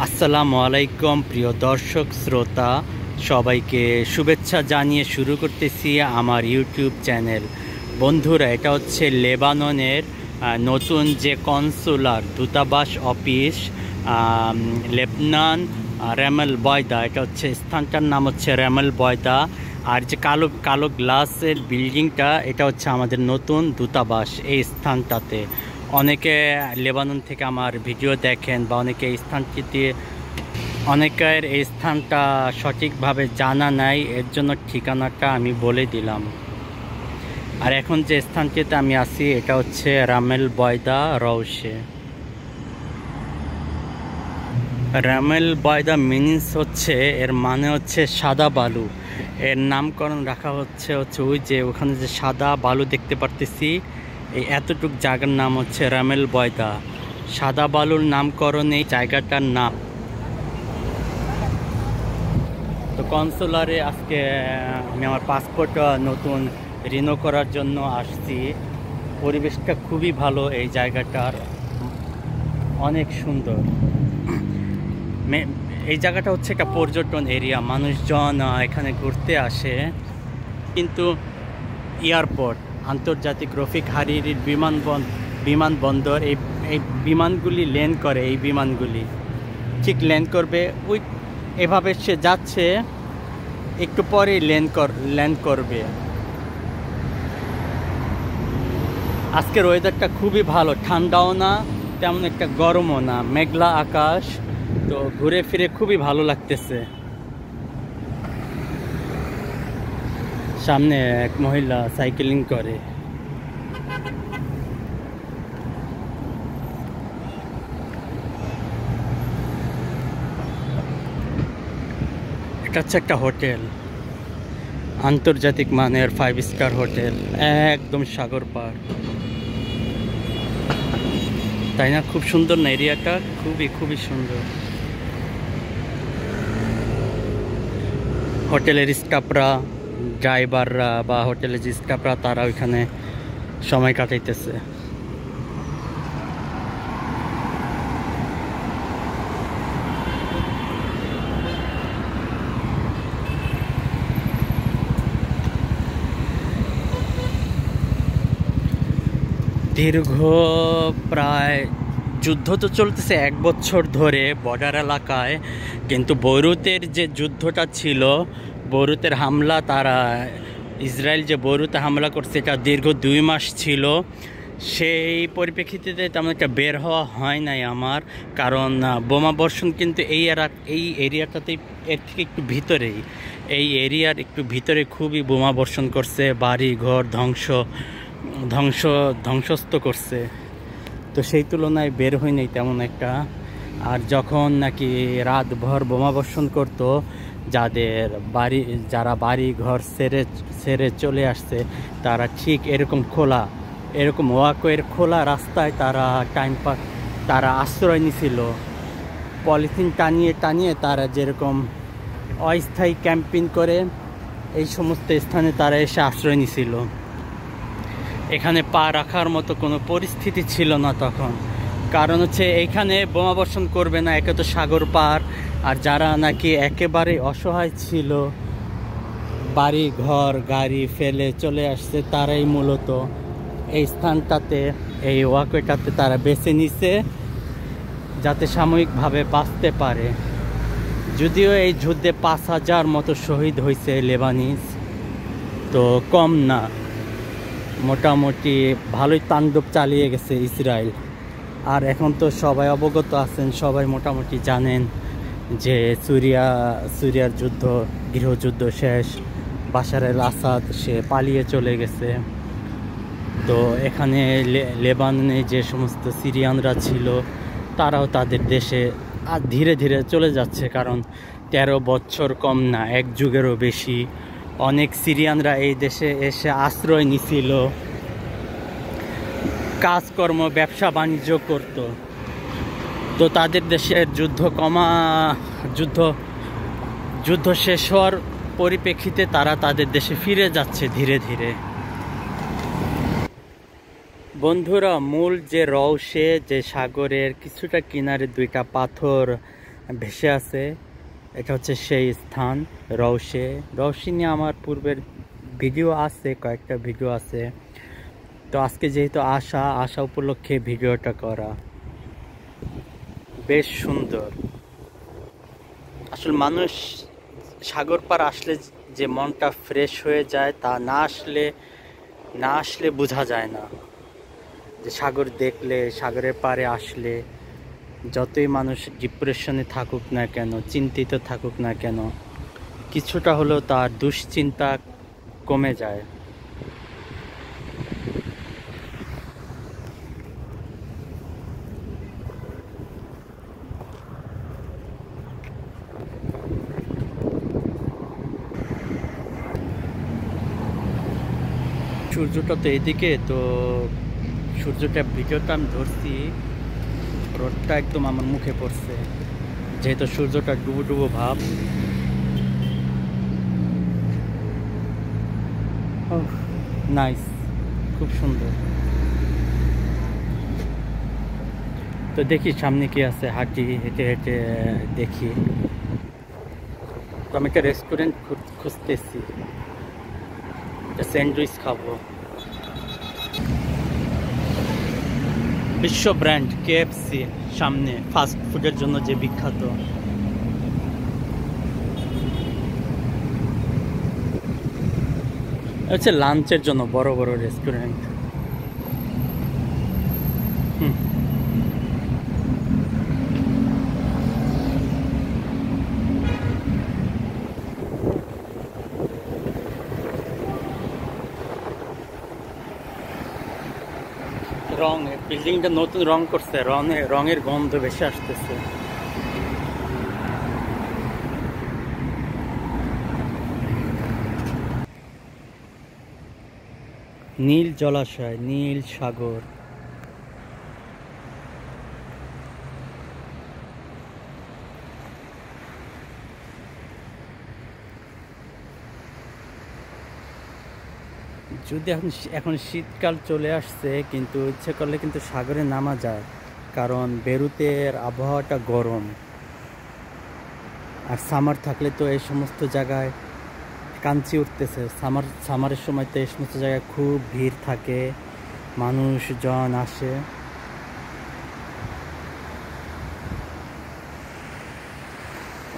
আসসালামু আলাইকুম প্রিয় দর্শক শ্রোতা সবাইকে শুভেচ্ছা জানিয়ে শুরু করতেছি আমার ইউটিউব চ্যানেল। বন্ধুরা, এটা হচ্ছে লেবাননের নতুন যে কনসুলার দূতাবাস অফিস লেবনান রেমেল বয়দা। এটা হচ্ছে স্থানটার নাম হচ্ছে রেমেল বয়দা। আর যে কালো কালো গ্লাসের বিল্ডিংটা, এটা হচ্ছে আমাদের নতুন দূতাবাস এই স্থানটাতে। অনেকে লেবানন থেকে আমার ভিডিও দেখেন বা অনেকে এই স্থানটিতে অনেকের এই স্থানটা সঠিকভাবে জানা নাই, এর জন্য ঠিকানাটা আমি বলে দিলাম। আর এখন যে স্থানটিতে আমি আছি এটা হচ্ছে রামেল বয়দা রওশে। রামেল বয়দা মিনিংস হচ্ছে, এর মানে হচ্ছে সাদা বালু। এর নামকরণ রাখা হচ্ছে ওই যে ওখানে যে সাদা বালু দেখতে পারতেছি, এই এতটুক জায়গার নাম হচ্ছে রামেল বয়দা। সাদা বালুর নামকরণ এই জায়গাটার নাম। তো কনসুলারে আজকে আমি আমার পাসপোর্ট নতুন রিনিউ করার জন্য আসছি। পরিবেশটা খুবই ভালো, এই জায়গাটার অনেক সুন্দর। এই জায়গাটা হচ্ছে একটা পর্যটন এরিয়া, মানুষজন এখানে ঘুরতে আসে। কিন্তু এয়ারপোর্ট, আন্তর্জাতিক রফিক হারিরির বিমানবন্দর, এই বিমানগুলি ল্যান্ড করে, এই বিমানগুলি ঠিক ল্যান্ড করবে ওই এভাবে সে যাচ্ছে, একটু পরেই ল্যান্ড করবে। আজকের ওয়েদারটা খুবই ভালো, ঠান্ডাও না তেমন একটা গরমও না, মেঘলা আকাশ। তো ঘুরে ফিরে খুবই ভালো লাগতেছে। সামনে এক মহিলা সাইকেলিং করে। এটা হচ্ছে একটা হোটেল, আন্তর্জাতিক মানের 5 স্টার হোটেল, একদম সাগর পার। তাই না? খুব সুন্দর না এরিয়াটা? খুবই সুন্দর। হোটেলের স্টাফরা, ড্রাইভাররা বা হোটেলের যে স্টাফরা, তারা ওইখানে সময় কাটাইতেছে। দীর্ঘ প্রায় যুদ্ধ তো চলতেছে 1 বছর ধরে বর্ডার এলাকায়, কিন্তু বৈরুতের যে যুদ্ধটা ছিল, বৈরুতের হামলা, তারা ইসরায়েল যে বৈরুতে হামলা করছে, এটা দীর্ঘ 2 মাস ছিল। সেই পরিপ্রেক্ষিতে তেমন একটা বের হওয়া হয় নাই আমার, কারণ বোমা বর্ষণ কিন্তু এই এরিয়াটাতেই, এর থেকে একটু ভিতরেই, এই এরিয়ার একটু ভিতরে খুবই বোমা বর্ষণ করছে, বাড়ি ঘর ধ্বংসস্ত করছে। তো সেই তুলনায় বের হয় নাই তেমন একটা। আর যখন নাকি রাতভর বোমা বর্ষণ করতো, যারা বাড়ি ঘর ছেড়ে চলে আসছে, তারা ঠিক এরকম ওয়াকওয়ের খোলা রাস্তায় তারা আশ্রয় নিছিল। পলিথিন টানিয়ে তারা যেরকম অস্থায়ী ক্যাম্পিং করে, এই সমস্ত স্থানে তারা এসে আশ্রয় নিছিল। এখানে পা রাখার মতো কোনো পরিস্থিতি ছিল না তখন, কারণ হচ্ছে এইখানে বোমা বর্ষণ করবে না, একে তো সাগর পার। আর যারা নাকি একেবারে অসহায় ছিল, বাড়ি ঘর গাড়ি ফেলে চলে আসছে, তারাই মূলত এই স্থানটাতে, এই ওয়াকওয়েটাতে তারা বেছে নিছে, যাতে সাময়িকভাবে বাঁচতে পারে। যদিও এই যুদ্ধে 5,000 মতো শহীদ হয়েছে লেবানিজ, তো কম না, মোটামুটি ভালোই তাণ্ডব চালিয়ে গেছে ইসরায়েল। আর এখন তো সবাই অবগত আছেন, সবাই মোটামুটি জানেন যে সিরিয়ার গৃহযুদ্ধ শেষ, বাশার আল আসাদ সে পালিয়ে চলে গেছে। তো এখানে লেবাননে যে সমস্ত সিরিয়ানরা ছিল, তারাও তাদের দেশে আর ধীরে ধীরে চলে যাচ্ছে, কারণ 13 বছর কম না, 1 যুগেরও বেশি অনেক সিরিয়ানরা এই দেশে এসে আশ্রয় নিছিল, কাজকর্ম ব্যবসা বাণিজ্য করত। তো তাদের দেশের যুদ্ধ শেষ হওয়ার পরিপ্রেক্ষিতে তারা তাদের দেশে ফিরে যাচ্ছে ধীরে ধীরে। বন্ধুরা, মূল যে রওশে, যে সাগরের কিছুটা কিনারে 2টা পাথর ভেসে আছে। এটা হচ্ছে সেই স্থান রওশে। রওশে নিয়ে আমার পূর্বের ভিডিও আছে, কয়েকটা ভিডিও আছে। তো আজকে যেহেতু আসা উপলক্ষে ভিডিওটা করা। বেশ সুন্দর। আসলে মানুষ সাগর পার আসলে যে মনটা ফ্রেশ হয়ে যায়, তা না আসলে বোঝা যায় না। যে সাগর দেখলে, সাগরের পাড়ে আসলে যতই মানুষ ডিপ্রেশনে থাকুক না কেন, চিন্তিত থাকুক না কেন, কিছুটা হলেও তার দুশ্চিন্তা কমে যায়। সূর্যটা তো এদিকে, তো সূর্যটা ভিডিওটা আমি ধরছি, রোদটা একদম আমার মুখে পড়ছে, যেহেতু সূর্যটা ডুবো ডুবো ভাব। নাইস, খুব সুন্দর। তো দেখি সামনে কি আছে, হেঁটে হেঁটে দেখি। তো আমি একটা রেস্টুরেন্ট খুঁজতেছি, একটা স্যান্ডউইচ খাবো। বিশ্ব ব্র্যান্ড কেএফসি সামনে, ফাস্ট ফুডের জন্য যে বিখ্যাত। হচ্ছে লাঞ্চের জন্য বড় বড় রেস্টুরেন্ট। রং, বিল্ডিংটা নতুন রং করছে, রঙের গন্ধ বেশি আসতেছে। নীল জলাশয়, নীল সাগর। যদি এখন শীতকাল চলে আসছে, কিন্তু ইচ্ছে করলে কিন্তু সাগরে নামা যায়, কারণ বেরুতের আবহাওয়াটা গরম। আর সামার থাকলে তো এই সমস্ত জায়গায় কাঞ্চি উঠতেছে। সামারের সময় তো এই সমস্ত জায়গায় খুব ভিড় থাকে, মানুষজন আসে।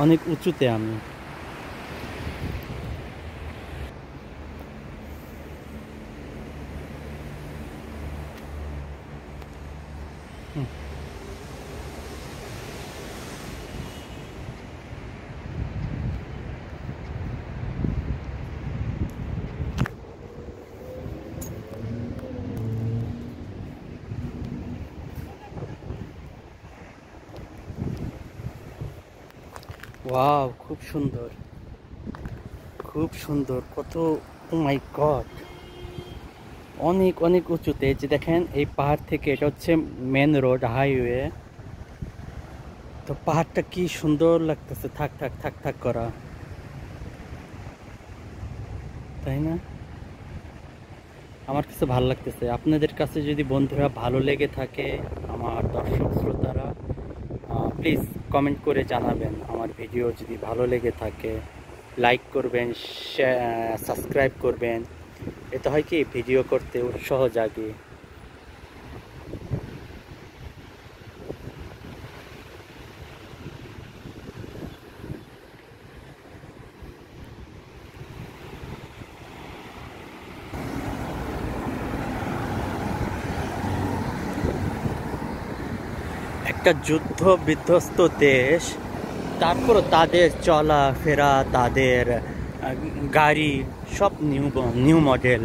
অনেক উঁচুতে আমি। ওয়াও, খুব সুন্দর, খুব সুন্দর। কত, ও মাই গড, অনেক অনেক উঁচুতে। যে দেখেন এই পাহাড় থেকে, এটা হচ্ছে মেন রোড, হাইওয়ে। তো পাহাড়টা কি সুন্দর লাগতেছে, থাক থাক থাক থাক করা, তাই না? আমার কাছে ভালো লাগতেছে। আপনাদের কাছে যদি বন্ধুরা ভালো লেগে থাকে, আমার দর্শক শ্রোতারা, প্লিজ কমেন্ট করে জানাবেন। আমার ভিডিও যদি ভালো লেগে থাকে, লাইক করবেন, সাবস্ক্রাইব করবেন। এতে হয় কি, ভিডিও করতে উৎসাহ জাগে। একটা যুদ্ধ বিধ্বস্ত দেশ, তারপরও তাদের চলাফেরা, তাদের গাড়ি সব নিউ মডেল।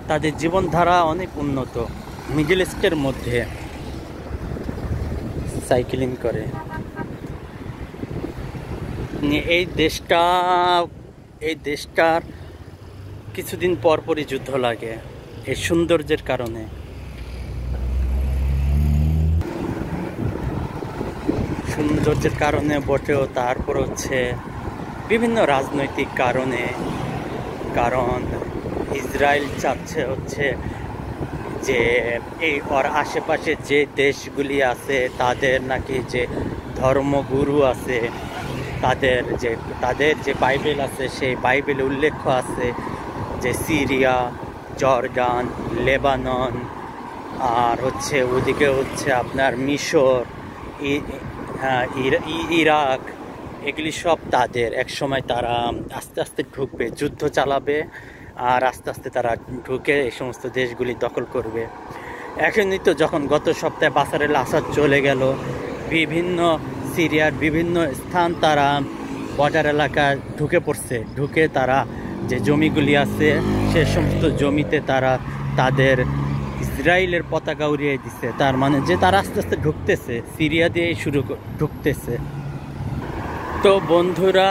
তাদের জীবনধারা অনেক উন্নত, মিডল ইস্টের মধ্যে সাইকেলিং করে। এই দেশটার কিছুদিন পরপরই যুদ্ধ লাগে, এই সৌন্দর্যের কারণে। সৌন্দর্যের কারণে বটেও, তারপর হচ্ছে বিভিন্ন রাজনৈতিক কারণে। কারণ ইসরায়েল চাচ্ছে হচ্ছে যে এই ওর আশেপাশে যে দেশগুলি আছে তাদের নাকি যে ধর্মগুরু আছে, তাদের যে বাইবেল আছে, সেই বাইবেলে উল্লেখ আছে যে সিরিয়া, জর্ডান, লেবানন, আর হচ্ছে ওদিকে হচ্ছে আপনার মিশর, ইরাক, এগুলি সব তাদের। একসময় তারা আস্তে আস্তে ঢুকবে, যুদ্ধ চালাবে, আর আস্তে আস্তে তারা ঢুকে এই সমস্ত দেশগুলি দখল করবে। এখনই তো যখন গত সপ্তাহে বাশার আল আসাদ চলে গেল, বিভিন্ন সিরিয়ার বিভিন্ন স্থান তারা বর্ডার এলাকা ঢুকে পড়ছে, ঢুকে তারা যে জমিগুলি আছে সে সমস্ত জমিতে তারা তাদের ইসরায়েলের পতাকা উড়িয়ে দিছে। তার মানে যে তারা আস্তে আস্তে ঢুকতেছে, সিরিয়া দিয়ে ঢুকতেছে। তো বন্ধুরা,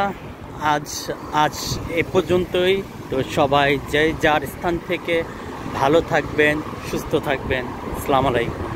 আজ এ পর্যন্তই। তো সবাই যে যার স্থান থেকে ভালো থাকবেন, সুস্থ থাকবেন। আসসালামু আলাইকুম।